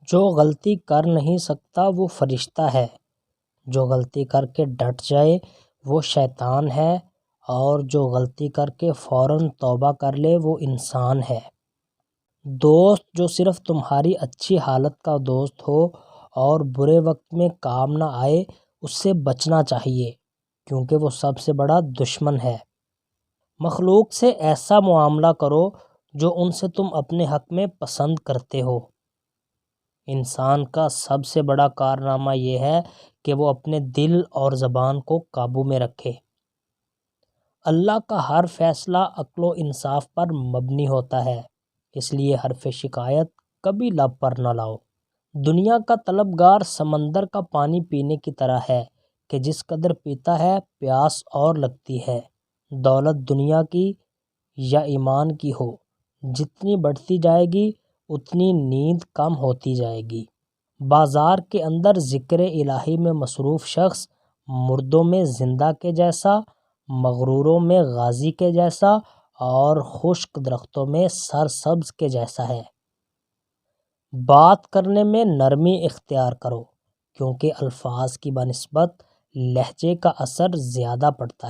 جو غلطی کر نہیں سکتا وہ فرشتہ ہے، جو غلطی کر کے ڈٹ جائے وہ شیطان ہے، اور جو غلطی کر کے فوراً توبہ کر لے وہ انسان ہے۔ دوست جو صرف تمہاری اچھی حالت کا دوست ہو اور برے وقت میں کام نہ آئے، اس سے بچنا چاہیے، کیونکہ وہ سب سے بڑا دشمن ہے۔ مخلوق سے ایسا معاملہ کرو جو ان سے تم اپنے حق میں پسند کرتے ہو۔ انسان کا سب سے بڑا کارنامہ یہ ہے کہ وہ اپنے دل اور زبان کو قابو میں رکھے۔ اللہ کا ہر فیصلہ عقل و انصاف پر مبنی ہوتا ہے، اس لیے حرف شکایت کبھی لب پر نہ لاؤ۔ دنیا کا طلبگار سمندر کا پانی پینے کی طرح ہے کہ جس قدر پیتا ہے پیاس اور لگتی ہے۔ دولت دنیا کی یا ایمان کی ہو، جتنی بڑھتی جائے گی اتنی نیند کم ہوتی جائے گی۔ بازار کے اندر ذکر الہی میں مصروف شخص مردوں میں زندہ کے جیسا، مغروروں میں غازی کے جیسا اور خشک درختوں میں سرسبز کے جیسا ہے۔ بات کرنے میں نرمی اختیار کرو، کیونکہ الفاظ کی بنسبت لہجے کا اثر زیادہ پڑتا ہے۔